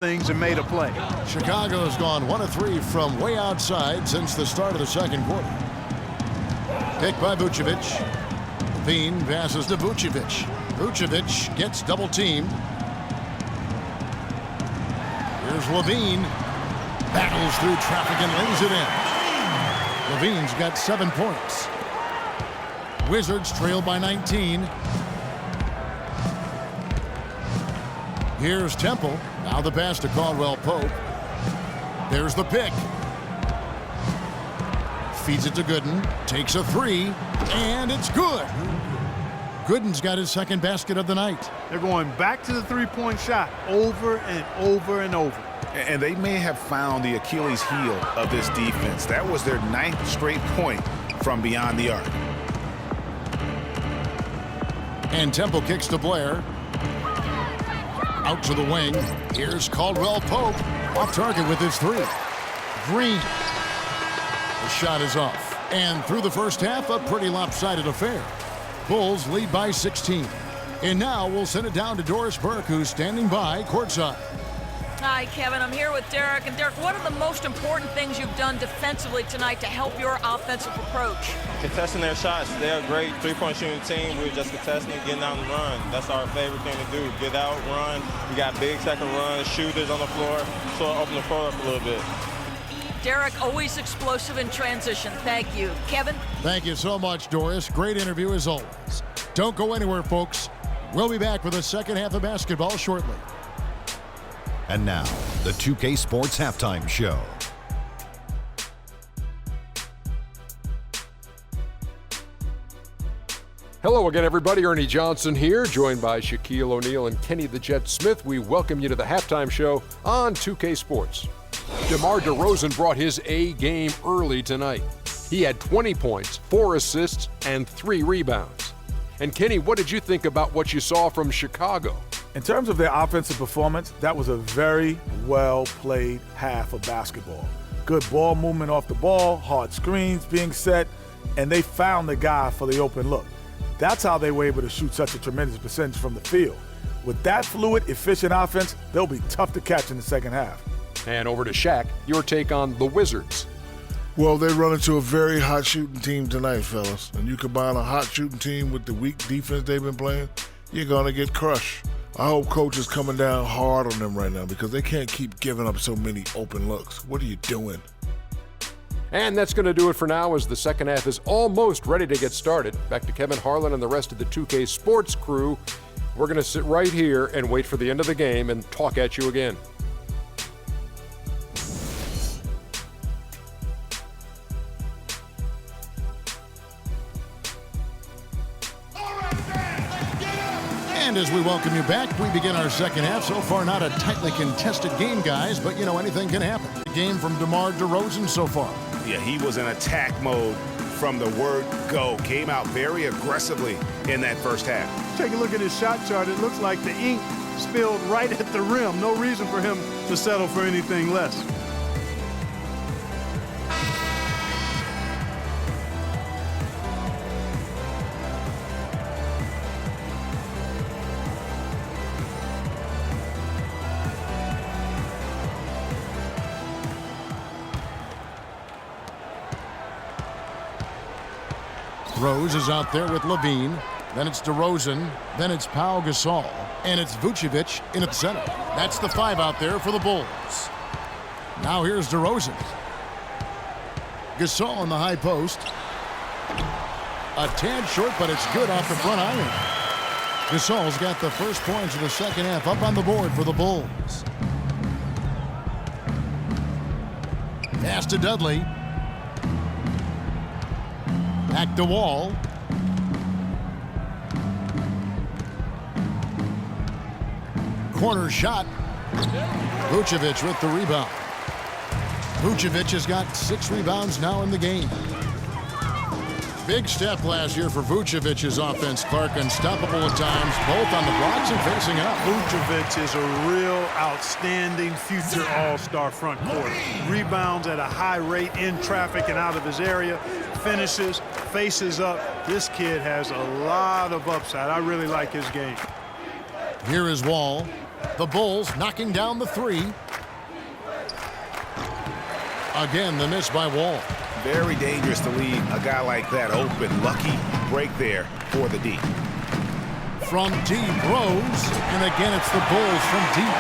things and made a play. Chicago's gone 1 of 3 from way outside since the start of the second quarter. Picked by Vucevic. Levine passes to Vucevic. Vucevic gets double teamed. Here's Levine. Battles through traffic and lays it in. Levine's got 7 points. Wizards trail by 19. Here's Temple. Now the pass to Caldwell Pope. There's the pick. Feeds it to Gooden. Takes a 3. And it's good. Gooden's got his second basket of the night. They're going back to the three-point shot over and over and over. And they may have found the Achilles heel of this defense. That was their 9th straight point from beyond the arc. And Temple kicks to Blair. Out to the wing. Here's Caldwell Pope. Off target with his 3. Green. The shot is off. And through the first half, a pretty lopsided affair. Bulls lead by 16. And now we'll send it down to Doris Burke, who's standing by courtside. Hi, Kevin. I'm here with Derek. And Derek, what are the most important things you've done defensively tonight to help your offensive approach? Contesting their shots. They're a great three-point shooting team. We're just contesting and getting out and run. That's our favorite thing to do. Get out, run. We got big second runs, shooters on the floor, so open the floor up a little bit. Derek, always explosive in transition. Thank you. Kevin? Thank you so much, Doris. Great interview as always. Don't go anywhere, folks. We'll be back with the second half of basketball shortly. And now, the 2K Sports Halftime Show. Hello again, everybody. Ernie Johnson here, joined by Shaquille O'Neal and Kenny the Jet Smith. We welcome you to the Halftime Show on 2K Sports. DeMar DeRozan brought his A game early tonight. He had 20 points, 4 assists, and 3 rebounds. And Kenny, what did you think about what you saw from Chicago? In terms of their offensive performance, that was a very well-played half of basketball. Good ball movement off the ball, hard screens being set, and they found the guy for the open look. That's how they were able to shoot such a tremendous percentage from the field. With that fluid, efficient offense, they'll be tough to catch in the second half. And over to Shaq, your take on the Wizards. Well, they run into a very hot shooting team tonight, fellas. And you combine a hot shooting team with the weak defense they've been playing, you're going to get crushed. I hope coach is coming down hard on them right now because they can't keep giving up so many open looks. What are you doing? And that's going to do it for now as the second half is almost ready to get started. Back to Kevin Harlan and the rest of the 2K Sports crew. We're going to sit right here and wait for the end of the game and talk at you again. And as we welcome you back, we begin our second half. So far, not a tightly contested game, guys, but, you know, anything can happen. Game from DeMar DeRozan so far. Yeah, he was in attack mode from the word go. Came out very aggressively in that first half. Take a look at his shot chart. It looks like the ink spilled right at the rim. No reason for him to settle for anything less. Rose is out there with Levine. Then it's DeRozan. Then it's Pau Gasol. And it's Vucevic in at the center. That's the 5 out there for the Bulls. Now here's DeRozan. Gasol in the high post. A tad short, but it's good off the front iron. Gasol's got the first points of the second half up on the board for the Bulls. Pass to Dudley. Back to Wall. Corner shot. Vucevic with the rebound. Vucevic has got 6 rebounds now in the game. Big step last year for Vucevic's offense, Clark. Unstoppable at times, both on the blocks and facing up. Vucevic is a real outstanding future all-star front court. Rebounds at a high rate in traffic and out of his area. Finishes, faces up. This kid has a lot of upside. I really like his game. Here is Wall. The Bulls knocking down the three. Again, the miss by Wall. Very dangerous to leave a guy like that open. Lucky break there for the D. From deep, Rose. And again, it's the Bulls from deep.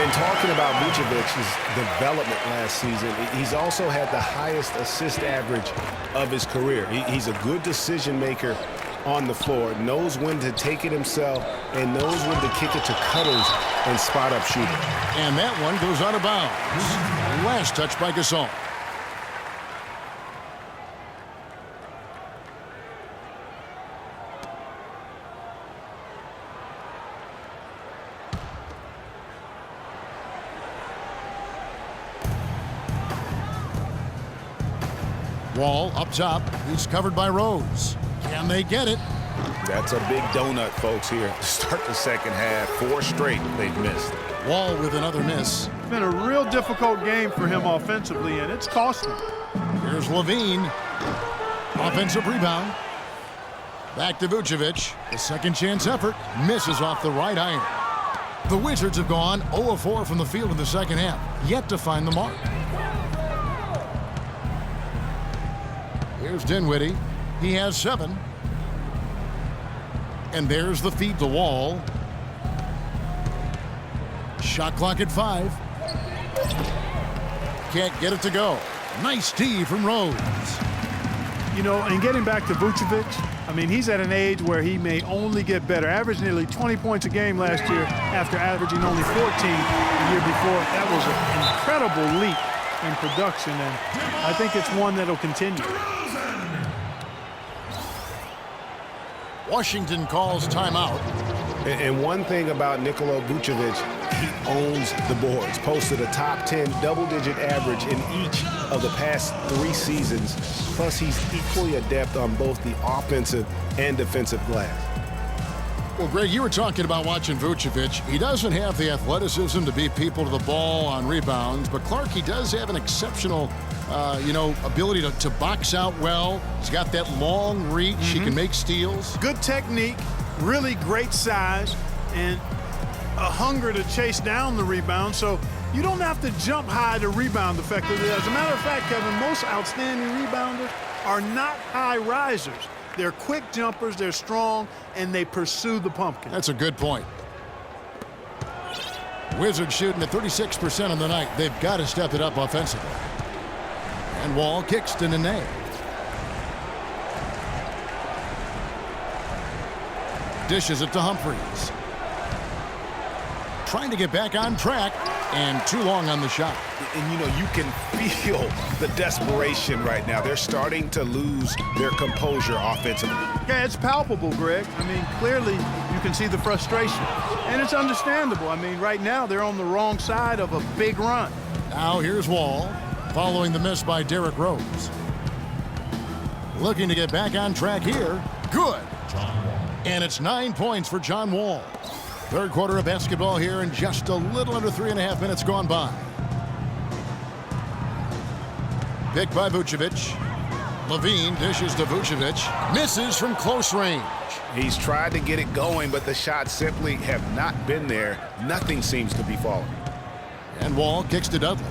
And talking about Vucevic's development last season, he's also had the highest assist average of his career. He's a good decision maker on the floor, knows when to take it himself, and knows when to kick it to cutters and spot-up shooter. And that one goes out of bounds. Last touch by Gasol. Wall up top. He's covered by Rose. Can they get it? That's a big donut, folks, here to start the second half. 4 straight they've missed. Wall with another miss. It's been a real difficult game for him offensively, and it's cost him. Here's Levine. Offensive rebound. Back to Vucevic. The second chance effort. Misses off the right iron. The Wizards have gone 0 of 4 from the field in the second half. Yet to find the mark. Here's Dinwiddie. He has 7. And there's the feed to Wall. Shot clock at 5. Can't get it to go. Nice D from Rose. You know, and getting back to Vucevic, I mean, he's at an age where he may only get better. Averaged nearly 20 points a game last year after averaging only 14 the year before. That was an incredible leap in production, and I think it's one that'll continue. Washington calls timeout. And one thing about Nikola Vucevic, he owns the boards. Posted a top 10 double-digit average in each of the past 3 seasons. Plus, he's equally adept on both the offensive and defensive glass. Well, Greg, you were talking about watching Vucevic. He doesn't have the athleticism to beat people to the ball on rebounds, but Clark, he does have an exceptional ability to box out well. He's got that long reach. He can make steals. Good technique, really great size, and a hunger to chase down the rebound. So you don't have to jump high to rebound effectively. As a matter of fact, Kevin, most outstanding rebounders are not high risers. They're quick jumpers, they're strong, and they pursue the pumpkin. That's a good point. Wizards shooting at 36% on the night. They've got to step it up offensively. And Wall kicks to Nene. Dishes it to Humphries. Trying to get back on track, and too long on the shot. And, you know, you can feel the desperation right now. They're starting to lose their composure offensively. Yeah, it's palpable, Greg. I mean, clearly you can see the frustration. And it's understandable. I mean, right now they're on the wrong side of a big run. Now here's Wall, following the miss by Derrick Rose. Looking to get back on track here. Good. And it's 9 points for John Wall. Third quarter of basketball here, and just a little under 3.5 minutes gone by. Picked by Vucevic. Levine dishes to Vucevic. Misses from close range. He's tried to get it going, but the shots simply have not been there. Nothing seems to be falling. And Wall kicks to Dudley.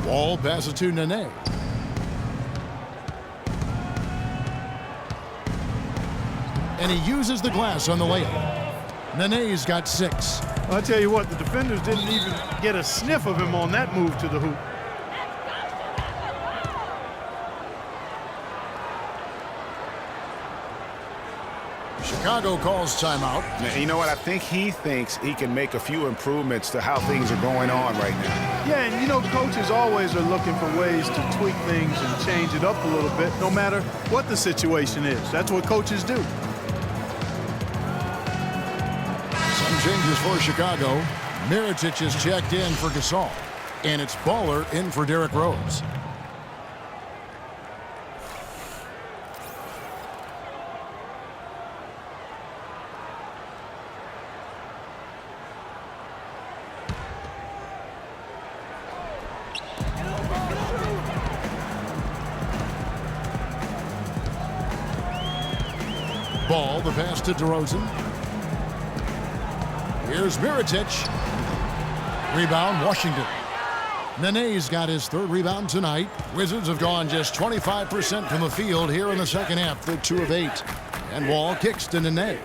Wall passes to Nene. And he uses the glass on the layup. Nene's got 6. Well, I tell you what, the defenders didn't even get a sniff of him on that move to the hoop. Chicago calls timeout. Now, you know what? I think he thinks he can make a few improvements to how things are going on right now. Yeah, and you know, coaches always are looking for ways to tweak things and change it up a little bit, no matter what the situation is. That's what coaches do. Changes for Chicago. Mirotic is checked in for Gasol. And it's Baller in for Derrick Rose. Ball, the pass to DeRozan. Here's Mirotic. Rebound, Washington. Nene's got his third rebound tonight. Wizards have gone just 25% from the field here in the second half. They're 2 of 8. And Wall kicks to Nene.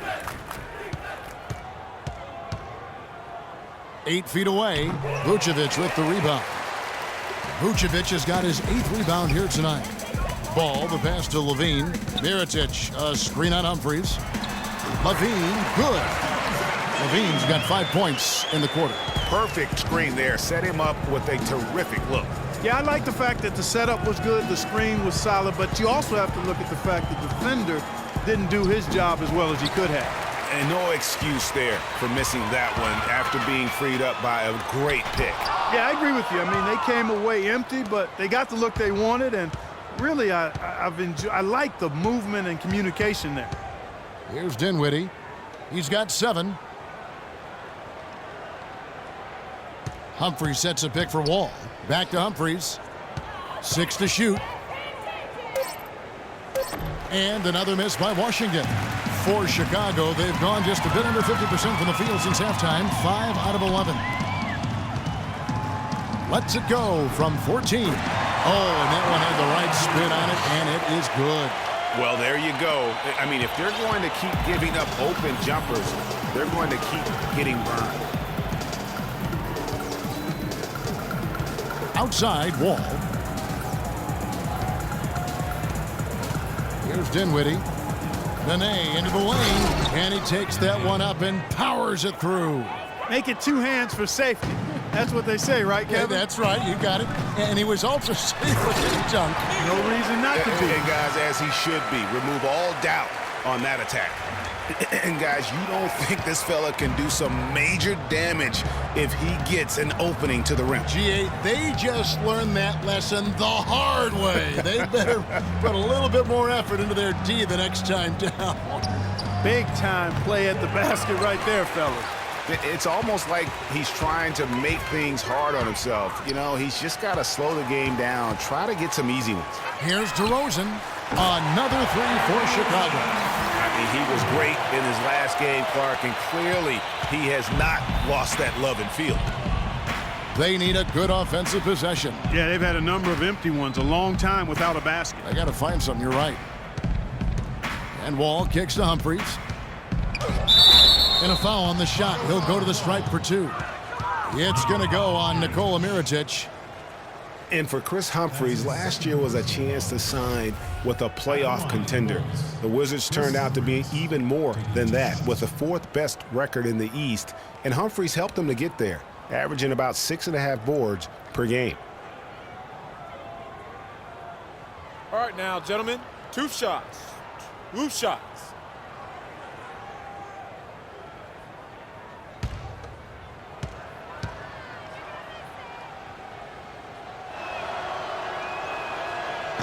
8 feet away. Vucevic with the rebound. Vucevic has got his 8th rebound here tonight. Ball, the pass to Levine. Mirotic, a screen on Humphries. Levine, good. Levine's got 5 points in the quarter. Perfect screen there. Set him up with a terrific look. Yeah, I like the fact that the setup was good, the screen was solid, but you also have to look at the fact that the defender didn't do his job as well as he could have. And no excuse there for missing that one after being freed up by a great pick. Yeah, I agree with you. I mean, they came away empty, but they got the look they wanted, and really, I like the movement and communication there. Here's Dinwiddie. He's got 7. Humphries sets a pick for Wall. Back to Humphries. 6 to shoot. And another miss by Washington. For Chicago, they've gone just a bit under 50% from the field since halftime. 5 out of 11. Lets it go from 14. Oh, and that one had the right spin on it, and it is good. Well, there you go. I mean, if they're going to keep giving up open jumpers, they're going to keep getting burned. Outside, Wall. Here's Dinwiddie. Nene into the lane, and he takes that one up and powers it through. Make it 2 hands for safety. That's what they say, right, Kevin? Yeah, that's right. You got it. And he was also safe with his dunk. No reason not to be. And guys, as he should be, remove all doubt on that attack. And guys, you don't think this fella can do some major damage if he gets an opening to the rim. G8, they just learned that lesson the hard way. They better put a little bit more effort into their D the next time down. Big time play at the basket right there, fellas. It's almost like he's trying to make things hard on himself. You know, he's just got to slow the game down, try to get some easy ones. Here's DeRozan. Another 3 for Chicago. I mean, he was great in his last game, Clark, and clearly he has not lost that love and feel. They need a good offensive possession. Yeah, they've had a number of empty ones, a long time without a basket. I got to find something, you're right. And Wall kicks to Humphries. And a foul on the shot. He'll go to the stripe for 2. It's going to go on Nikola Mirotic. And for Chris Humphries, last year was a chance to sign with a playoff contender. The Wizards turned out to be even more than that, with the 4th best record in the East, and Humphries helped them to get there, averaging about 6.5 boards per game. All right now, gentlemen, 2 shots. 2 shots.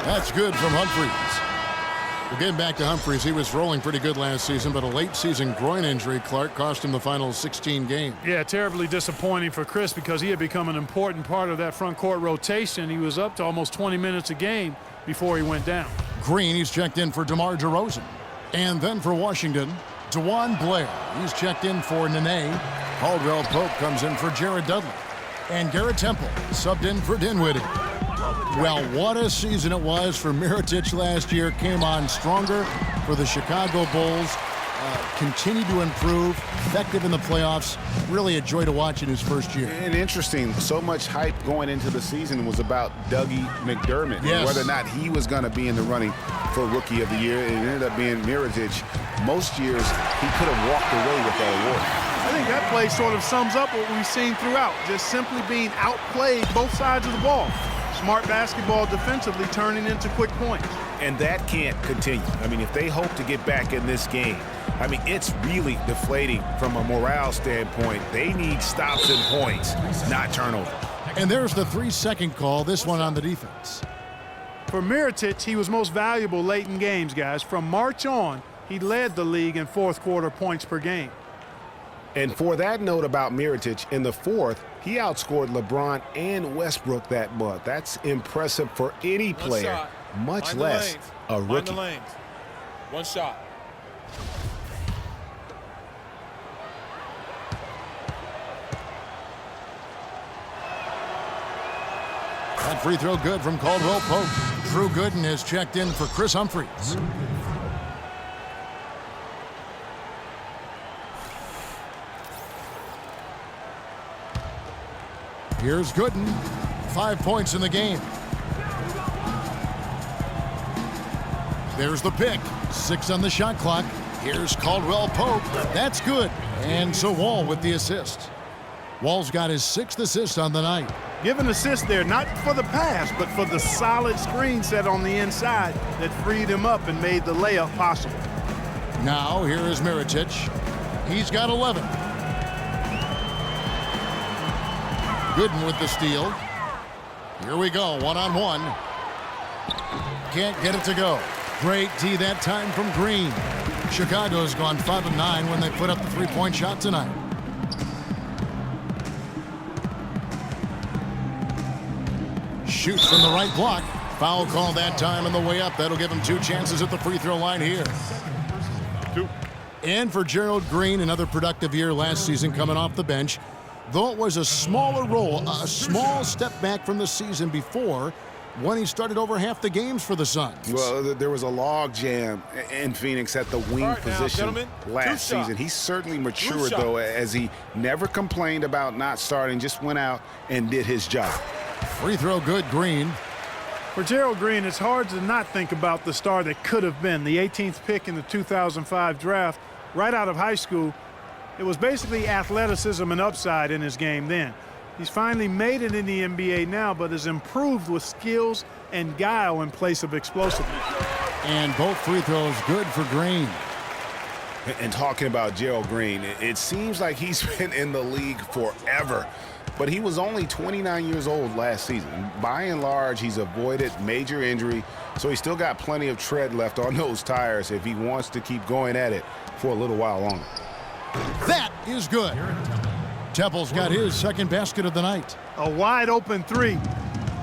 That's good from Humphries. Well, getting back to Humphries, he was rolling pretty good last season, but a late-season groin injury, Clark, cost him the final 16 games. Yeah, terribly disappointing for Chris because he had become an important part of that front court rotation. He was up to almost 20 minutes a game before he went down. Green, he's checked in for DeMar DeRozan. And then for Washington, DeJuan Blair. He's checked in for Nene. Caldwell Pope comes in for Jared Dudley. And Garrett Temple subbed in for Dinwiddie. Well, what a season it was for Mirotic last year. Came on stronger for the Chicago Bulls. Continued to improve. Effective in the playoffs. Really a joy to watch in his first year. And interesting, so much hype going into the season was about Dougie McDermott. Yes. Whether or not he was going to be in the running for Rookie of the Year. It ended up being Mirotic. Most years, he could have walked away with that award. I think that play sort of sums up what we've seen throughout. Just simply being outplayed both sides of the ball. Smart basketball defensively turning into quick points. And that can't continue. I mean, if they hope to get back in this game, I mean, it's really deflating from a morale standpoint. They need stops and points, not turnovers. And there's the 3-second call, this one on the defense. For Mirotic, he was most valuable late in games, guys. From March on, he led the league in fourth quarter points per game. And for that note about Mirotic, in the 4th, he outscored LeBron and Westbrook that month. That's impressive for any player, much less a rookie. Mind the lanes. 1 shot. That free throw good from Caldwell Pope. Drew Gooden has checked in for Chris Humphries. Here's Gooden. 5 points in the game. There's the pick. 6 on the shot clock. Here's Caldwell Pope. That's good. And so Wall with the assist. Wall's got his 6th assist on the night. Give an assist there, not for the pass, but for the solid screen set on the inside that freed him up and made the layup possible. Now, here is Mirotic. He's got 11. Gooden with the steal. Here we go, one-on-one. Can't get it to go. Great D that time from Green. Chicago's gone 5 of 9 when they put up the three-point shot tonight. Shoots from the right block. Foul call that time on the way up. That'll give him 2 chances at the free throw line here. And for Gerald Green, another productive year last season coming off the bench. Though it was a smaller role, a small step back from the season before when he started over half the games for the Suns. Well, there was a log jam in Phoenix at the wing position last season. He certainly matured, though, as he never complained about not starting, just went out and did his job. Free throw good, Green. For Gerald Green, it's hard to not think about the star that could have been. The 18th pick in the 2005 draft, right out of high school. It was basically athleticism and upside in his game then. He's finally made it in the NBA now, but has improved with skills and guile in place of explosiveness. And both free throws good for Green. And talking about Gerald Green, it seems like he's been in the league forever. But he was only 29 years old last season. By and large, he's avoided major injury, so he's still got plenty of tread left on those tires if he wants to keep going at it for a little while longer. That is good. Temple's got his 2nd basket of the night. A wide open 3.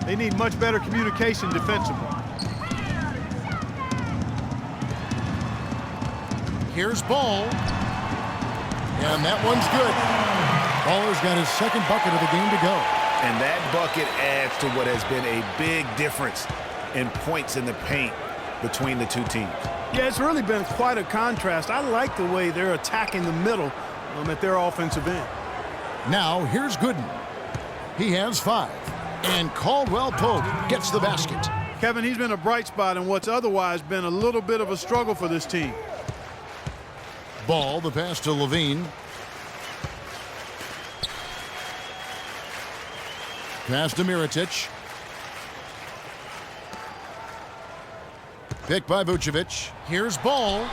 They need much better communication defensively. Here's Ball. And that one's good. Baller's got his 2nd bucket of the game to go. And that bucket adds to what has been a big difference in points in the paint between the two teams. Yeah, it's really been quite a contrast. I like the way they're attacking the middle at their offensive end. Now, here's Gooden. He has 5. And Caldwell Pope gets the basket. Kevin, he's been a bright spot in what's otherwise been a little bit of a struggle for this team. Ball, the pass to Levine. Pass to Mirotic. Picked by Vucevic. Here's Ball.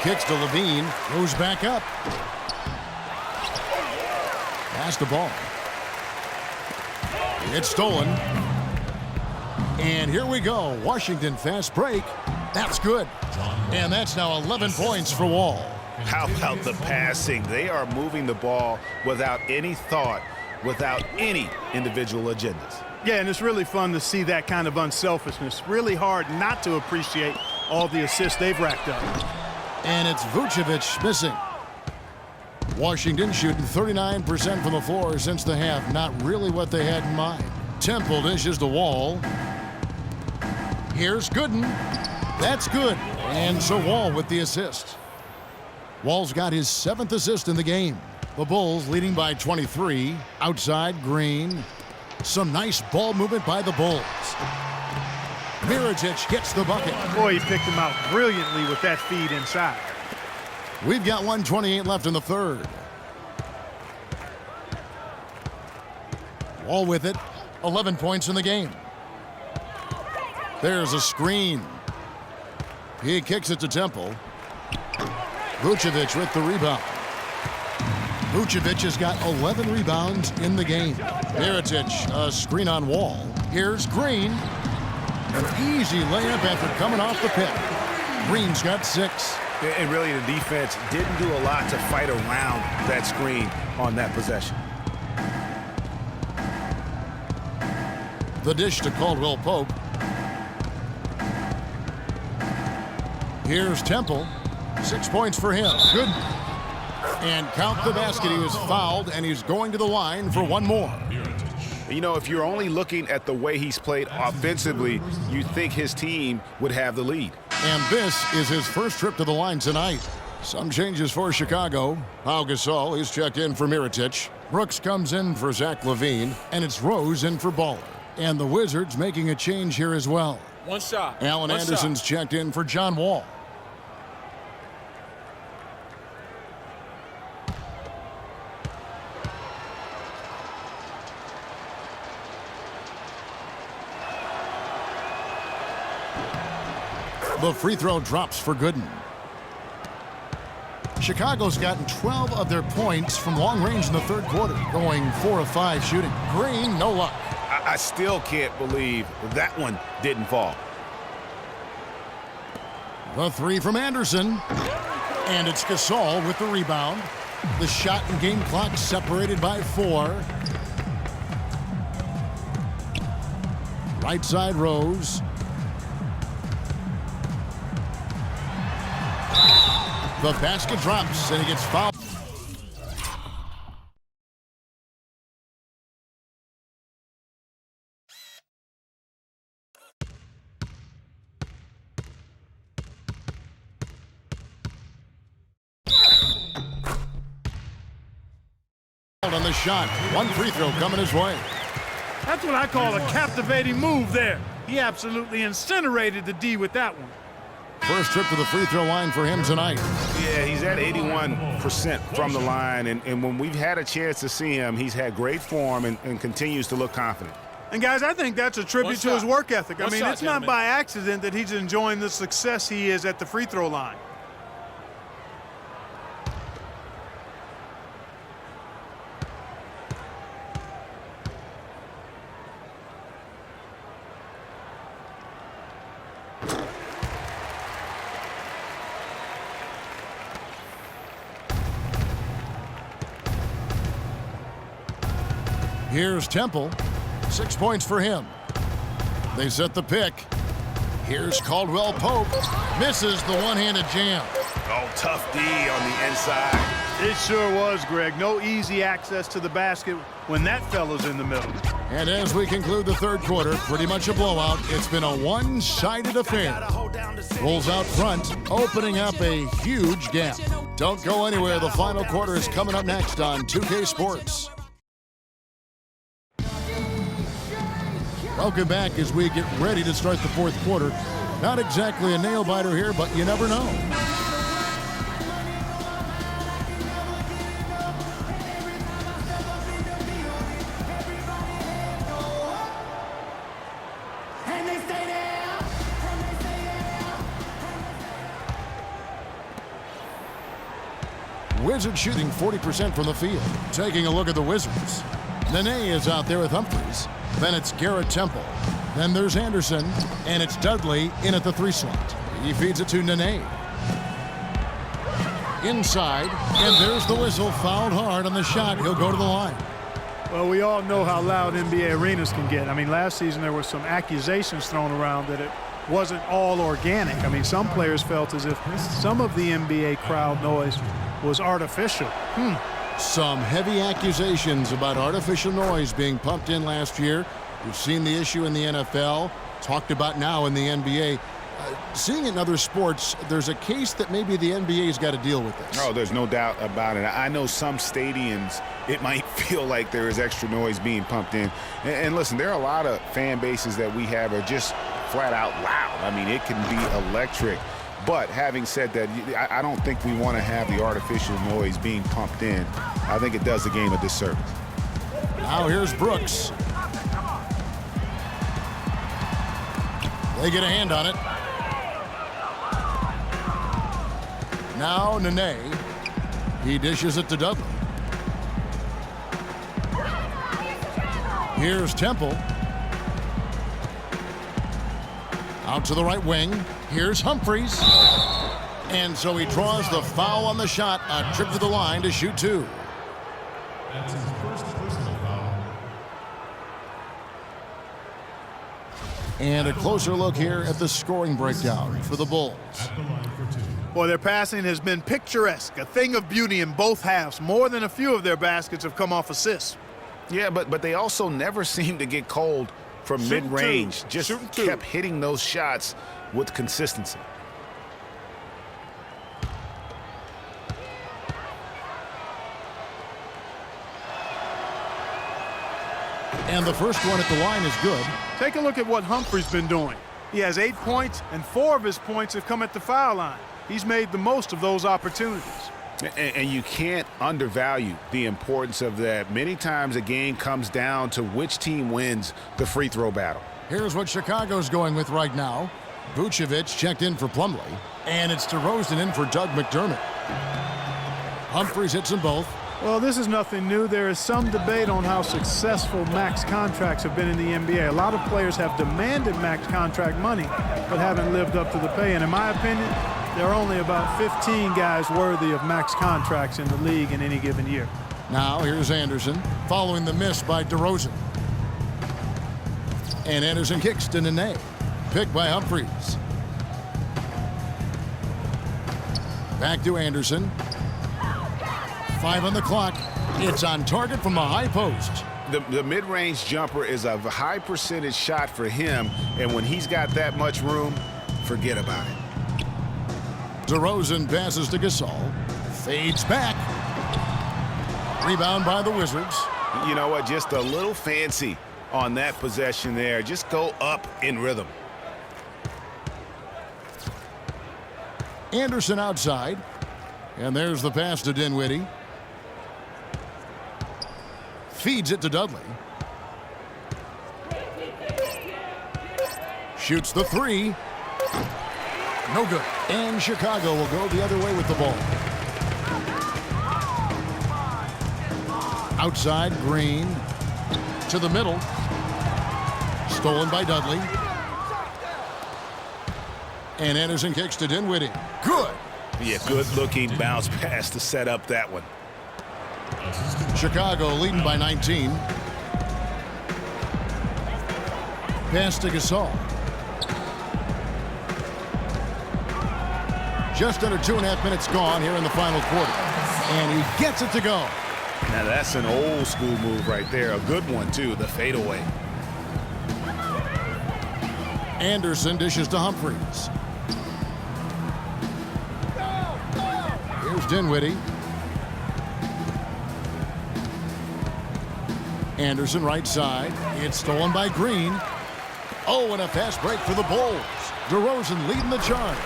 Kicks to Levine. Goes back up. Pass the ball. It's stolen. And here we go. Washington fast break. That's good. And that's now 11 points for Wall. How about the passing? They are moving the ball without any thought, without any individual agendas. Yeah, and it's really fun to see that kind of unselfishness. Really hard not to appreciate all the assists they've racked up. And it's Vucevic missing. Washington shooting 39% from the floor since the half. Not really what they had in mind. Temple dishes the Wall. Here's Gooden. That's good. And so Wall with the assist. Wall's got his 7th assist in the game. The Bulls leading by 23. Outside, Green. Some nice ball movement by the Bulls. Mirotic gets the bucket. Boy, he picked him out brilliantly with that feed inside. We've got 1:28 left in the 3rd. Wall with it. 11 points in the game. There's a screen. He kicks it to Temple. Vucevic with the rebound. Vucevic has got 11 rebounds in the game. Mirotic, a screen on Wall. Here's Green. An easy layup after coming off the pick. Green's got 6. And really, the defense didn't do a lot to fight around that screen on that possession. The dish to Caldwell Pope. Here's Temple. 6 points for him. Good. And count the basket. He was fouled, and he's going to the line for one more. You know, if you're only looking at the way he's played offensively, you think his team would have the lead. And this is his first trip to the line tonight. Some changes for Chicago. Pau Gasol, he's checked in for Mirotic. Brooks comes in for Zach LaVine, and it's Rose in for Baller. And the Wizards making a change here as well. One shot. Allen Anderson's checked in for John Wall. The free throw drops for Gooden. Chicago's gotten 12 of their points from long range in the third quarter, going 4 of 5 shooting. Green, no luck. I still can't believe that one didn't fall. The three from Anderson. And it's Gasol with the rebound. The shot and game clock separated by 4. Right side Rose. The basket drops, and he gets fouled. On the shot. One free throw coming his way. That's what I call a captivating move there. He absolutely incinerated the D with that one. First trip to the free throw line for him tonight. Yeah, he's at 81% from the line, and when we've had a chance to see him, he's had great form and continues to look confident. And, guys, I think that's a tribute to his work ethic. I mean, it's not by accident that he's enjoying the success he is at the free throw line. Here's Temple. 6 points for him. They set the pick. Here's Caldwell Pope. Misses the one-handed jam. Oh, tough D on the inside. It sure was, Greg. No easy access to the basket when that fella's in the middle. And as we conclude the third quarter, pretty much a blowout. It's been a one-sided affair. Bulls out front, opening up a huge gap. Don't go anywhere. The final quarter is coming up next on 2K Sports. Welcome back as we get ready to start the fourth quarter. Not exactly a nail-biter here, but you never know. Wizards shooting 40% from the field. Taking a look at the Wizards. Nene is out there with Humphries. Then it's Garrett Temple. Then there's Anderson. And it's Dudley in at the 3 slot. He feeds it to Nene. Inside. And there's the whistle. Fouled hard on the shot. He'll go to the line. Well, we all know how loud NBA arenas can get. I mean, last season there were some accusations thrown around that it wasn't all organic. I mean, some players felt as if some of the NBA crowd noise was artificial. Some heavy accusations about artificial noise being pumped in last year. We've seen the issue in the NFL, talked about now in the NBA. Seeing in other sports, there's a case that maybe the NBA's got to deal with this. Oh, there's no doubt about it. I know some stadiums, it might feel like there is extra noise being pumped in. And listen, there are a lot of fan bases that we have are just flat out loud. I mean, it can be electric. But having said that, I don't think we want to have the artificial noise being pumped in. I think it does the game a disservice. Now here's Brooks. They get a hand on it. Now Nene. He dishes it to Dudley. Here's Temple. Out to the right wing. Here's Humphries. And so he draws the foul on the shot. A trip to the line to shoot 2. That's his first personal foul. And a closer look here at the scoring breakdown for the Bulls. At the line for 2. Boy, their passing has been picturesque, a thing of beauty in both halves. More than a few of their baskets have come off assists. Yeah, but they also never seem to get cold from mid-range. Just kept hitting those shots with consistency. And the first one at the line is good. Take a look at what Humphrey's been doing. He has 8 points, and 4 of his points have come at the foul line. He's made the most of those opportunities. And you can't undervalue the importance of that. Many times a game comes down to which team wins the free throw battle. Here's what Chicago's going with right now. Vucevic checked in for Plumlee, and it's DeRozan in for Doug McDermott. Humphreys hits them both. Well, this is nothing new. There is some debate on how successful max contracts have been in the NBA. A lot of players have demanded max contract money, but haven't lived up to the pay. And in my opinion, there are only about 15 guys worthy of max contracts in the league in any given year. Now here's Anderson, following the miss by DeRozan. And Anderson kicks to Nene, picked by Humphreys. Back to Anderson. 5 on the clock. It's on target from the high post. The mid-range jumper is a high percentage shot for him, and when he's got that much room, forget about it. DeRozan passes to Gasol. Fades back. Rebound by the Wizards. You know what? Just a little fancy on that possession there. Just go up in rhythm. Anderson outside. And there's the pass to Dinwiddie. Feeds it to Dudley. Shoots the 3. No good. And Chicago will go the other way with the ball. Outside, Green. To the middle. Stolen by Dudley. And Anderson kicks to Dinwiddie. Good. Yeah, good-looking bounce pass to set up that one. Chicago leading by 19. Pass to Gasol. Just under 2.5 minutes gone here in the final quarter. And he gets it to go. Now that's an old school move right there. A good one, too, the fadeaway. Anderson dishes to Humphreys. Here's Dinwiddie. Anderson right side. It's stolen by Green. Oh, and a fast break for the Bulls. DeRozan leading the charge.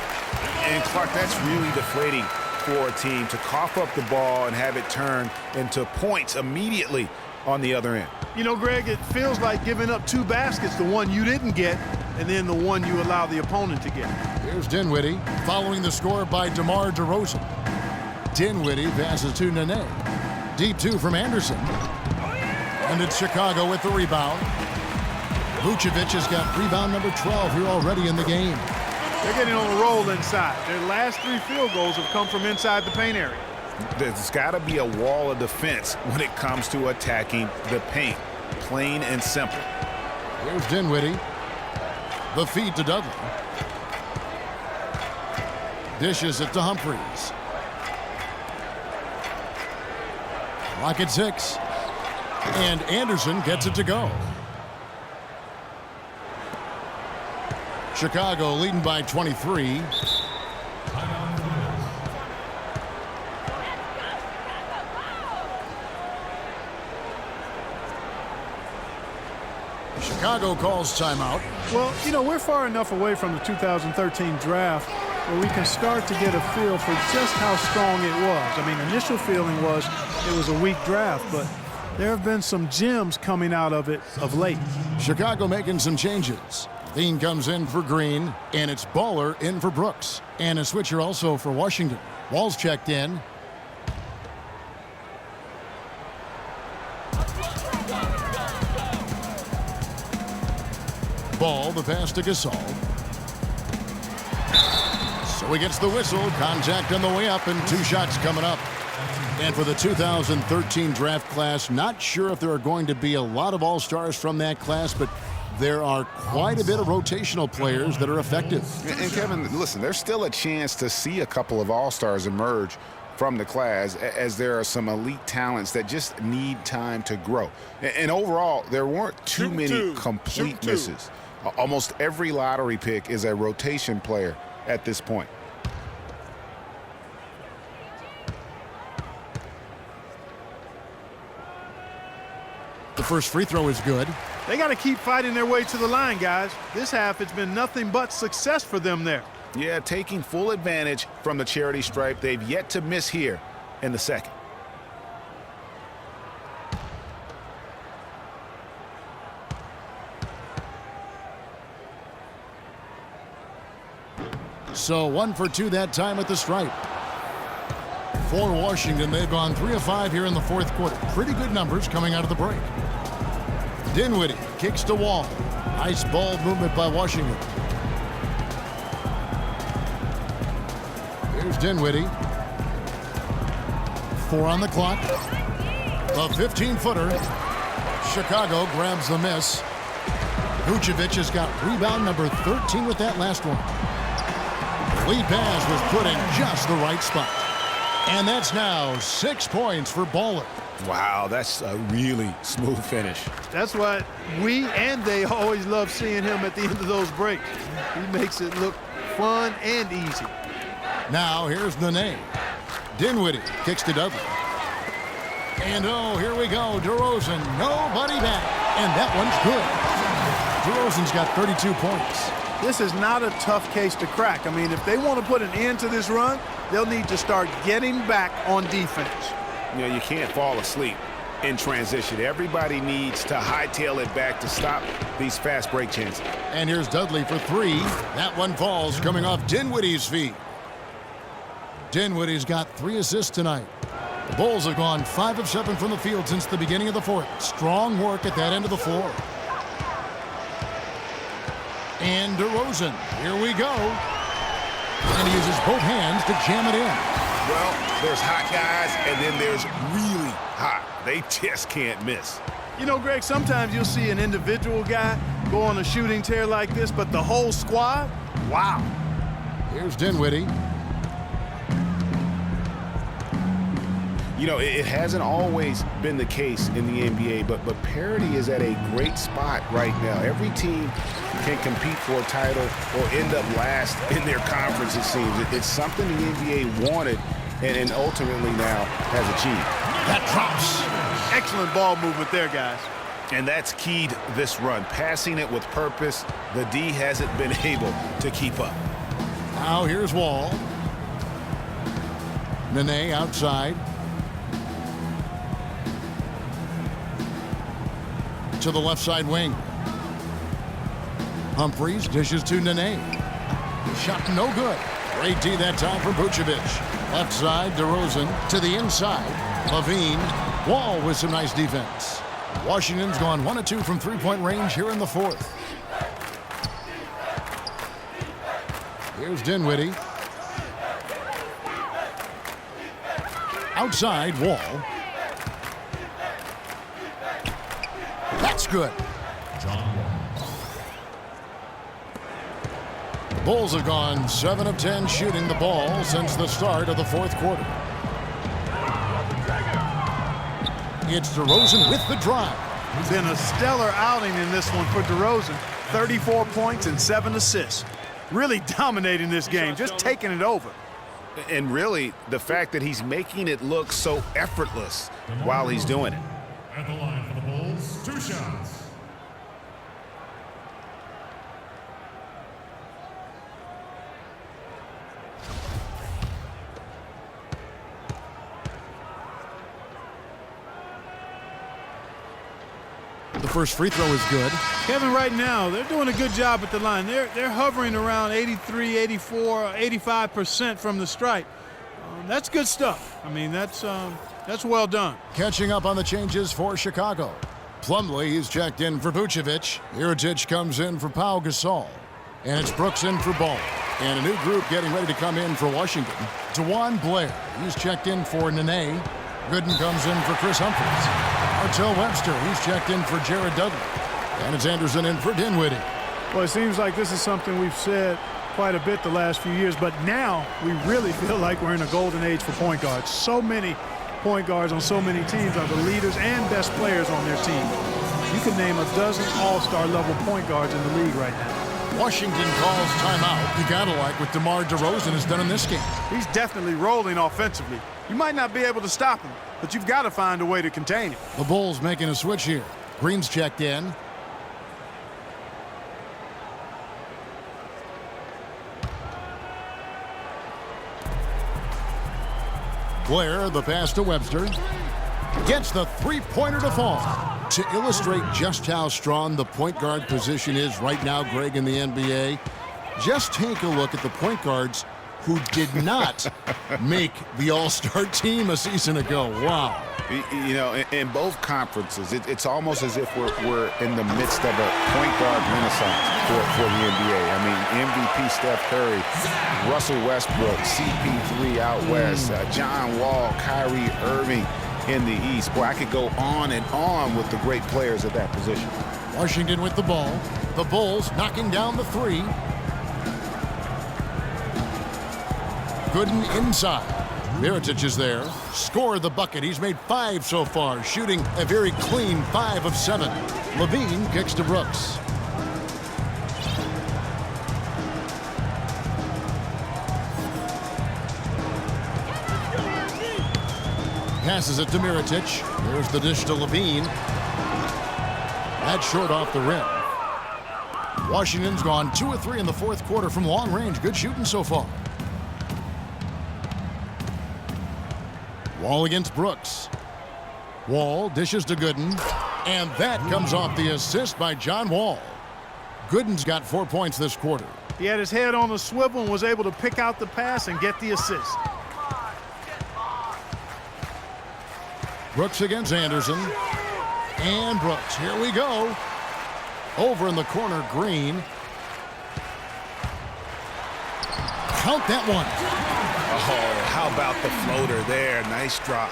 And Clark, that's really deflating for a team to cough up the ball and have it turn into points immediately on the other end. You know, Greg, it feels like giving up 2 baskets, the one you didn't get, and then the one you allow the opponent to get. Here's Dinwiddie, following the score by DeMar DeRozan. Dinwiddie passes to Nene. Deep 2 from Anderson. And it's Chicago with the rebound. Vucevic has got rebound number 12 here already in the game. They're getting on a roll inside. Their last 3 field goals have come from inside the paint area. There's got to be a wall of defense when it comes to attacking the paint. Plain and simple. Here's Dinwiddie. The feed to Dudley. Dishes it to Humphreys. Clock at 6. And Anderson gets it to go. Chicago leading by 23. Chicago calls timeout. Well, you know, we're far enough away from the 2013 draft where we can start to get a feel for just how strong it was. I mean, initial feeling was it was a weak draft, but there have been some gems coming out of it of late. Chicago making some changes. Dean comes in for Green, and it's Baller in for Brooks. And a switcher also for Washington. Wall's checked in. Ball, the pass to Gasol. So he gets the whistle. Contact on the way up, and 2 shots coming up. And for the 2013 draft class, not sure if there are going to be a lot of all-stars from that class, but there are quite a bit of rotational players that are effective. And Kevin, listen, there's still a chance to see a couple of all-stars emerge from the class, as there are some elite talents that just need time to grow. And overall, there weren't too many complete misses. Almost every lottery pick is a rotation player at this point. The first free throw is good. They got to keep fighting their way to the line, guys. This half, it's been nothing but success for them there. Yeah, taking full advantage from the charity stripe. They've yet to miss here in the second. So 1 for 2 that time at the stripe. For Washington, they've gone 3 of 5 here in the fourth quarter. Pretty good numbers coming out of the break. Dinwiddie kicks to Wall. Nice ball movement by Washington. Here's Dinwiddie. 4 on the clock. The 15-footer. Chicago grabs the miss. Vucevic has got rebound number 13 with that last one. The lead pass was put in just the right spot. And that's now 6 points for Baller. Wow, that's a really smooth finish. That's why we and they always love seeing him at the end of those breaks. He makes it look fun and easy. Now here's Nene. Dinwiddie kicks to Dudley. And oh, here we go. DeRozan, nobody back. And that one's good. DeRozan's got 32 points. This is not a tough case to crack. I mean, if they want to put an end to this run, they'll need to start getting back on defense. You know, you can't fall asleep in transition. Everybody needs to hightail it back to stop these fast break chances. And here's Dudley for 3. That one falls coming off Dinwiddie's feet. Dinwiddie's got 3 assists tonight. The Bulls have gone 5 of 7 from the field since the beginning of the fourth. Strong work at that end of the floor. And DeRozan, here we go. And he uses both hands to jam it in. Well, there's hot guys, and then there's really hot. They just can't miss. You know, Greg, sometimes you'll see an individual guy go on a shooting tear like this, but the whole squad, wow. Here's Dinwiddie. You know, it hasn't always been the case in the NBA, but parity is at a great spot right now. Every team can compete for a title or end up last in their conference, it seems. It's something the NBA wanted and ultimately now has achieved. That drops. Excellent ball movement there, guys. And that's keyed this run. Passing it with purpose, the D hasn't been able to keep up. Now here's Wall. Nene outside. To the left side wing. Humphries dishes to Nene. Shot no good. Great D that time for Vucevic. Left side, DeRozan to the inside. Levine. Wall with some nice defense. Washington's gone 1 of 2 from three-point range here in the fourth. Here's Dinwiddie. Outside, Wall. That's good. Bulls have gone 7 of 10 shooting the ball since the start of the fourth quarter. It's DeRozan with the drive. It's been a stellar outing in this one for DeRozan. 34 points and 7 assists. Really dominating this game, just taking it over. And really, the fact that he's making it look so effortless while he's doing it. At the line for the Bulls, 2 shots. The first free throw is good. Kevin, right now, they're doing a good job at the line. They're hovering around 83, 84, 85% from the stripe. That's good stuff. I mean, that's well done. Catching up on the changes for Chicago. Plumlee, he's checked in for Vucevic. Iritic comes in for Pau Gasol. And it's Brooks in for Ball. And a new group getting ready to come in for Washington. DeJuan Blair, he's checked in for Nene. Gooden comes in for Chris Humphries. Martell Webster, he's checked in for Jared Dudley. And it's Anderson in for Dinwiddie. Well, it seems like this is something we've said quite a bit the last few years, but now we really feel like we're in a golden age for point guards. So many point guards on so many teams are the leaders and best players on their team. You can name a dozen all-star level point guards in the league right now. Washington calls timeout. You gotta like what DeMar DeRozan has done in this game. He's definitely rolling offensively. You might not be able to stop him, but you've got to find a way to contain him. The Bulls making a switch here. Green's checked in. Blair, the pass to Webster. Gets the three-pointer to fall. To illustrate just how strong the point guard position is right now, Greg, in the NBA, just take a look at the point guards who did not make the All-Star team a season ago. Wow. You know, in both conferences, it's almost as if we're in the midst of a point guard renaissance for the NBA. I mean, MVP Steph Curry, Russell Westbrook, CP3 out west, John Wall, Kyrie Irving in the East. Boy, I could go on and on with the great players at that position. Washington with the ball. The Bulls knocking down the three. Gooden inside. Mirotic is there. Score the bucket. He's made 5 so far, shooting a very clean 5 of 7. Levine kicks to Brooks. Passes it to Mirotic. There's the dish to Levine. That's short off the rim. Washington's gone 2 of 3 in the fourth quarter from long range. Good shooting so far. Wall against Brooks. Wall dishes to Gooden. And that comes off the assist by John Wall. Gooden's got 4 points this quarter. He had his head on a swivel and was able to pick out the pass and get the assist. Brooks against Anderson. And Brooks, here we go. Over in the corner, Green. Count that one. Oh, how about the floater there? Nice drop.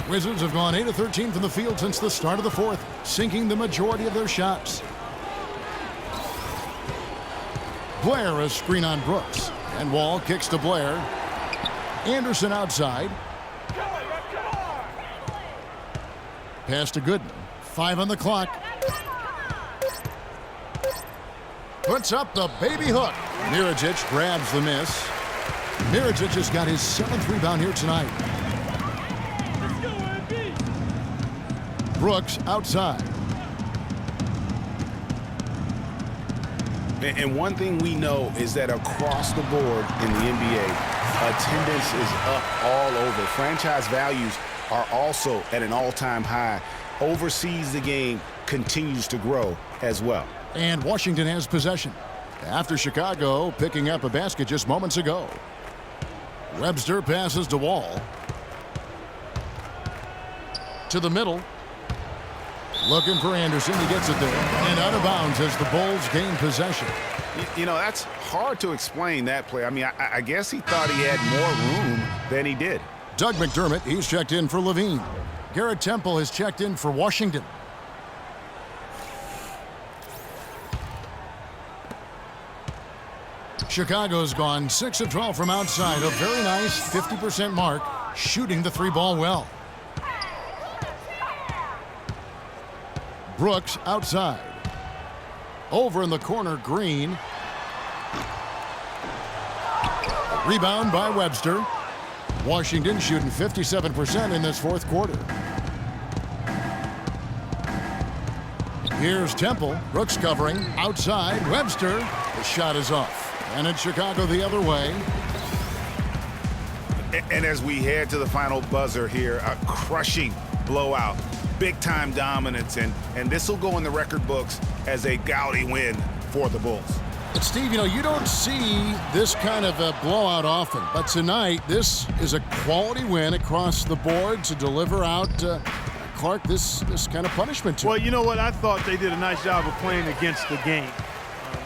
Wizards have gone 8 of 13 from the field since the start of the fourth, sinking the majority of their shots. Blair a screen on Brooks. And Wall kicks to Blair. Anderson outside. Pass to Gooden. 5 on the clock. Puts up the baby hook. Mirotic grabs the miss. Mirotic has got his 7th rebound here tonight. Brooks outside. And one thing we know is that across the board in the NBA, attendance is up all over. Franchise values are also at an all-time high. Overseas, the game continues to grow as well. And Washington has possession after Chicago picking up a basket just moments ago. Webster passes to Wall. To the middle. Looking for Anderson. He gets it there. And out of bounds as the Bulls gain possession. You know, that's hard to explain that play. I mean, I guess he thought he had more room than he did. Doug McDermott, he's checked in for Levine. Garrett Temple has checked in for Washington. Chicago's gone 6 of 12 from outside. A very nice 50% mark, shooting the 3-ball well. Brooks outside. Over in the corner, Green. Rebound by Webster. Washington shooting 57% in this fourth quarter. Here's Temple. Brooks covering. Outside. Webster. The shot is off. And it's Chicago the other way. And as we head to the final buzzer here, a crushing blowout. Big-time dominance. And this will go in the record books as a gaudy win for the Bulls. But, Steve, you know, you don't see this kind of a blowout often. But tonight, this is a quality win across the board to deliver out, Clark, this kind of punishment to Well, you know what? I thought they did a nice job of playing against the game.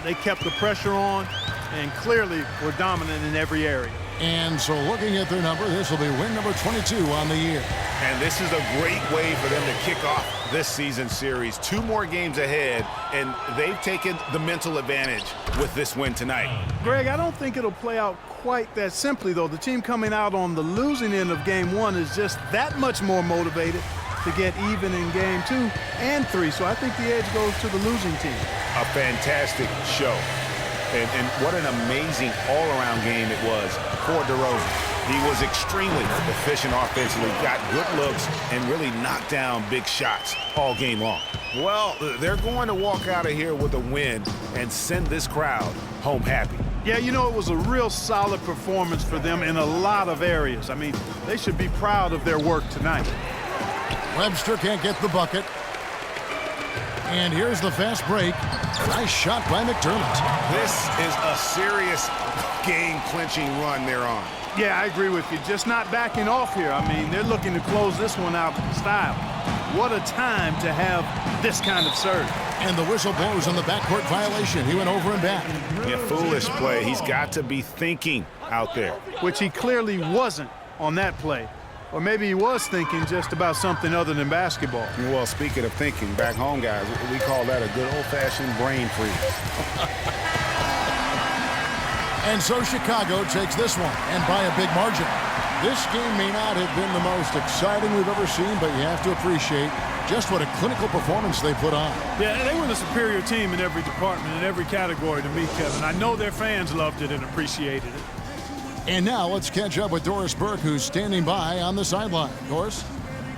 They kept the pressure on and clearly were dominant in every area. And so looking at their number, this will be win number 22 on the year. And this is a great way for them to kick off this season series. 2 more games ahead, and they've taken the mental advantage with this win tonight. Greg, I don't think it'll play out quite that simply, though. The team coming out on the losing end of game 1 is just that much more motivated to get even in game 2 and 3. So I think the edge goes to the losing team. A fantastic show. And what an amazing all-around game it was for DeRozan. He was extremely efficient offensively, got good looks, and really knocked down big shots all game long. Well, they're going to walk out of here with a win and send this crowd home happy. Yeah, you know, it was a real solid performance for them in a lot of areas. I mean, they should be proud of their work tonight. Webster can't get the bucket. And here's the fast break. Nice shot by McDermott. This is a serious game-clinching run they're on. Yeah, I agree with you. Just not backing off here. I mean, they're looking to close this one out in style. What a time to have this kind of surge. And the whistle blows on the backcourt violation. He went over and back. Yeah, foolish play. He's got to be thinking out there. Which he clearly wasn't on that play. Or maybe he was thinking just about something other than basketball. Well, speaking of thinking, back home, guys, we call that a good old-fashioned brain freeze. And so Chicago takes this one, and by a big margin. This game may not have been the most exciting we've ever seen, but you have to appreciate just what a clinical performance they put on. Yeah, they were the superior team in every department, in every category to me, Kevin. I know their fans loved it and appreciated it. And now let's catch up with Doris Burke, who's standing by on the sideline. Doris?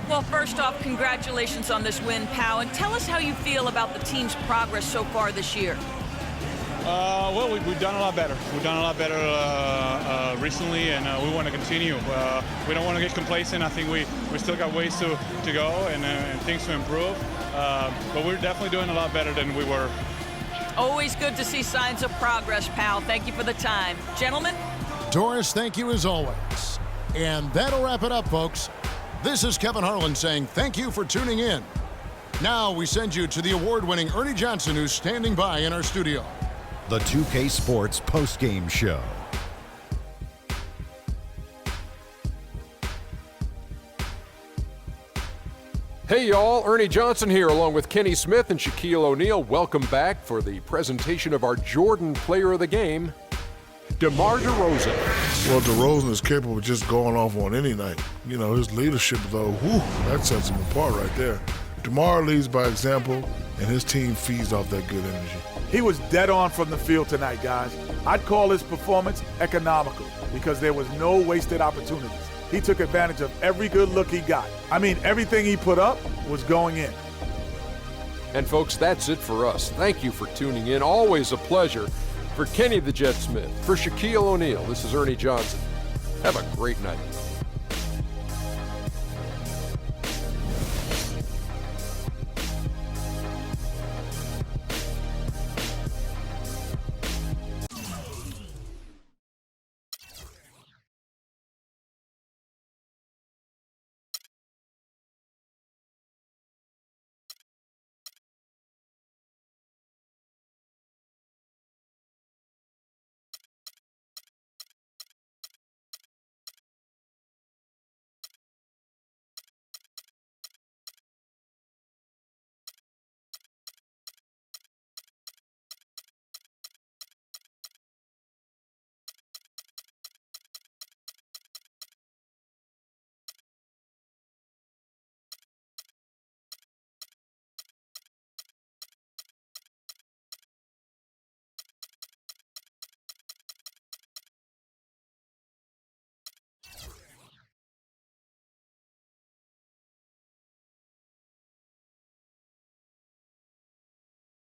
Well, first off, congratulations on this win, pal. And tell us how you feel about the team's progress so far this year. Well, we've done a lot better. We've done a lot better recently, and we want to continue. We don't want to get complacent. I think we still got ways to go and things to improve. But we're definitely doing a lot better than we were. Always good to see signs of progress, pal. Thank you for the time. Gentlemen? Doris, thank you as always. And that'll wrap it up, folks. This is Kevin Harlan saying thank you for tuning in. Now we send you to the award-winning Ernie Johnson, who's standing by in our studio. The 2K Sports Post-Game Show. Hey y'all, Ernie Johnson here along with Kenny Smith and Shaquille O'Neal. Welcome back for the presentation of our Jordan Player of the Game, DeMar DeRozan. Well, DeRozan is capable of just going off on any night. You know, his leadership, though, that sets him apart right there. DeMar leads by example, and his team feeds off that good energy. He was dead on from the field tonight, guys. I'd call his performance economical because there was no wasted opportunities. He took advantage of every good look he got. I mean, everything he put up was going in. And folks, that's it for us. Thank you for tuning in. Always a pleasure. For Kenny the Jet Smith, for Shaquille O'Neal, this is Ernie Johnson. Have a great night.